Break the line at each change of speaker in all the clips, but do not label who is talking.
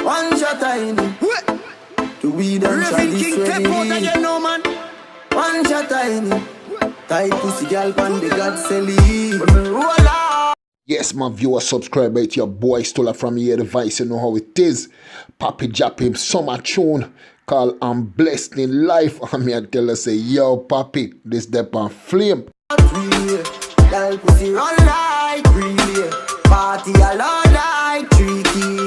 One shot I need. To weed and try this ready. One shot I need. Tight pussy girl pan the God selly. When me roll out.
Yes, my viewer, subscriber, it's your boy Stola from your device. You know how it is. Papi drop him summer tune called I'm Blessed in Life. And me I tell her, say, yo, Papi, this dep on flame.
Girl pussy run like relay. Party alone like tricky.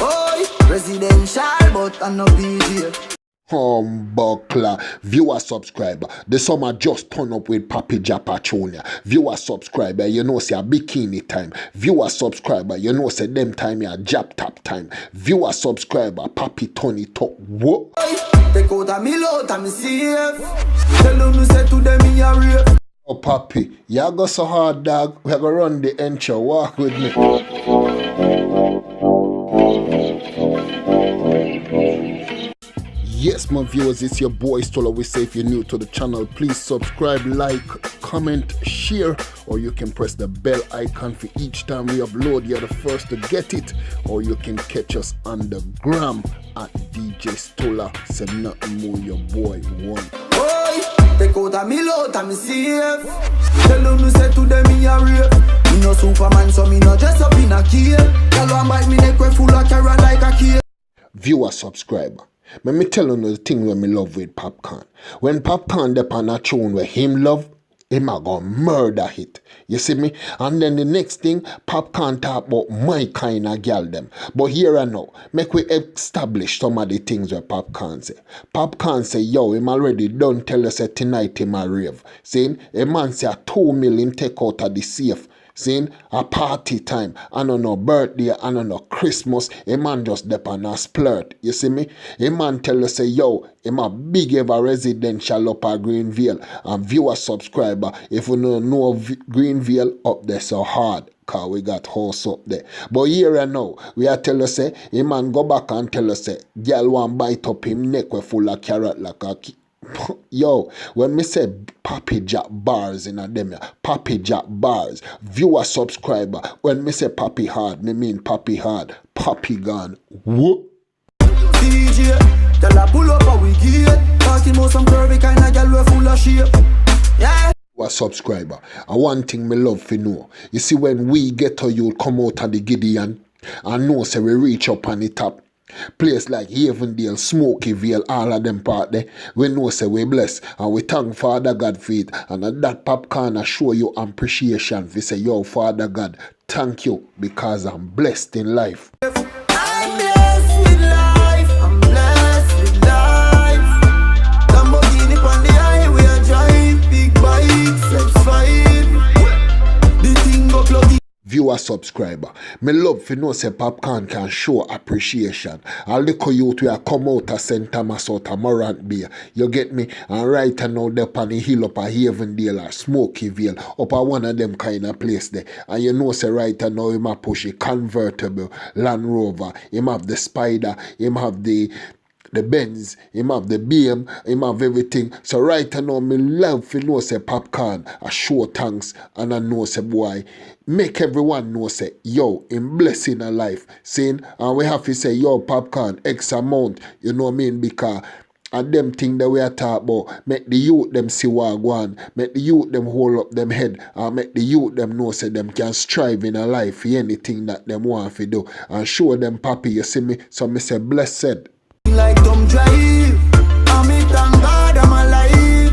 Oh, residential, but I'm no PG.
Humbuckler, viewer subscriber. The summer just turn up with Papi Japachonia. Viewer subscriber, you know say a bikini time. Viewer subscriber, you know say them time ya jap tap time. Viewer subscriber, Papi turn it up. What?
Take out a meal out and me safe. Tell them me say to them me a rape.
Oh Papi, you go so hard dog. We gonna run the intro. Walk with me. Yes, my viewers, it's your boy Stola. We say if you're new to the channel, please subscribe, like, comment, share, or you can press the bell icon for each time we upload. You're the first to get it, or you can catch us on the gram at DJ Stola. Say nothing more, your boy one.
Boy, take out a meal out and me safe. Tell them me say to them me a rape. Me no Superman, so me no dress up in a cape. Tell one bite me neck way full of carrot like a cape.
Viewer subscriber. Let me tell you the thing when me love with Popcorn. When Popcorn dep on a tune where him love, him a go murder hit. You see me? And then the next thing, Popcorn talk about my kind of girl them. But here and now, make we establish some of the things where Popcorn say. Popcorn say, yo, him already done tell us that tonight him a rave. Saying, a man say a 2 million take out of the safe. Saying a party time, I don't know birthday, I don't know Christmas, a man just dep on a splurt. You see me? A man tell us say, yo, him a big ever residential up at Greenville. And viewer subscriber, if you don't know Greenville up there so hard. Cause we got house up there. But here and now, we are tell us say, a man go back and tell us say, girl want bite up him neck we full of carrot like a yo, when me say Papi Jack bars in a dem, Papi Jack bars, viewer subscriber, when me say Papi hard, me mean Papi hard, Papi gone. Whoop.
DJ, tell her pull up how we get. Talking about some curvy kind of girl we full of shape. Yeah.
Subscriber, and one thing me love for know, you see when we get to you come out of the Gideon, and know say we reach up on the top. Place like Havendale, Smokyville, all of them part there, we know say we bless and we thank Father God for it. And at that Popcorn I show you appreciation. We say, yo, Father God, thank you because I'm blessed in life.
I'm blessed with life. I'm blessed with life. Lamborghini on the highway, I drive big bikes, X5. The thing go plug in.
Viewer subscriber, me love for know say Popcorn can show appreciation. A little youth we come out of St. Thomas out of Morant Bay. You get me? And right now they on the hill up at Havendale or Smokyville, up at one of them kind of place there. And you know say right now him a push a convertible Land Rover, him have the Spider, him have the Benz, him have the BM, him have everything. So right now, me love for know say Popcorn, I show thanks, and I know say boy, make everyone know say, yo, in blessing a life. Saying, and we have to say, yo, Popcorn, X amount, you know what I mean? Because and them thing that we are talking about, make the youth them see what go on, make the youth them hold up them head, and make the youth them know say them can strive in a life for anything that them want to do. And show them Papi, you see me? So me say blessed.
Like dumb drive, and me thank God I'm alive.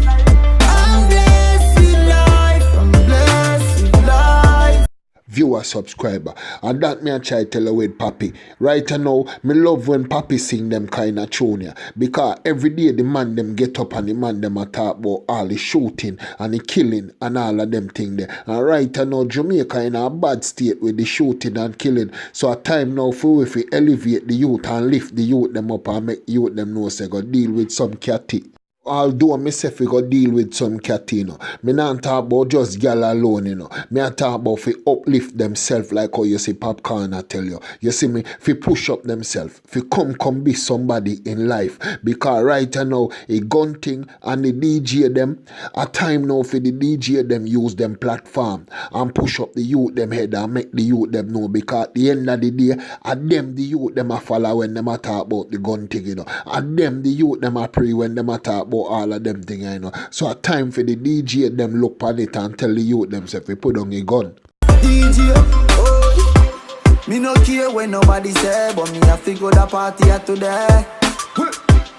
I'm blessed with life, I'm blessed with life.
Viewer subscriber, and that me I try tell you with Papi. Right now, me love when Papi sing them kind of tune ya, because every day the man them get up and the man them a talk about all the shooting and the killing and all of them thing there. And right now, Jamaica in a bad state with the shooting and killing. So a time now for if we elevate the youth and lift the youth them up and make youth them know say go deal with some catty. although myself we go deal with some cat, you know, me not talk about just gal alone, you know. Me a talk about fi uplift themselves like how you see Popcorn I tell you. You see me, fi push up themselves, fi come be somebody in life. Because right now, a gun thing and the DJ them, a time now for the DJ them use them platform and push up the youth them head and make the youth them know. Because at the end of the day, at them the youth them a follow when them a talk about the gun thing, you know. At them the youth them a pray when them a talk about all of them thing, you know. So a time for the DJ them look on it and tell the youth themselves we put on a gun.
DJ, oh, me no care when nobody say, but me a figure the party here today.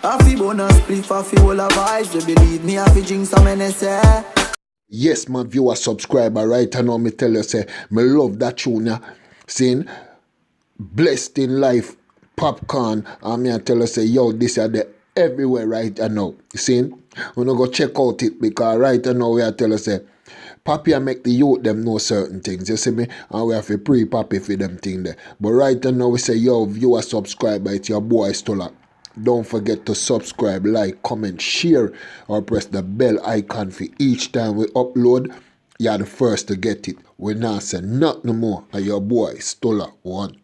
I fi bonus spliff, I fi all a vibes. You believe me, I fi drink some NSA.
Yes, my viewer subscriber, right? I know me tell you say, me love that tune, yeah. Saying, blessed in life, Popcorn, and me I tell you say, yo, this are the everywhere right I know. You see? We no go check out it because right I know we I tell you say, Papi I make the youth them know certain things, you see me? And we have to pre-Papi for them thing there. But right now we say, yo, viewer subscriber, it's your boy Stola. Don't forget to subscribe, like, comment, share, or press the bell icon for each time we upload. You're the first to get it. We not say nothing more. And your boy Stola 1.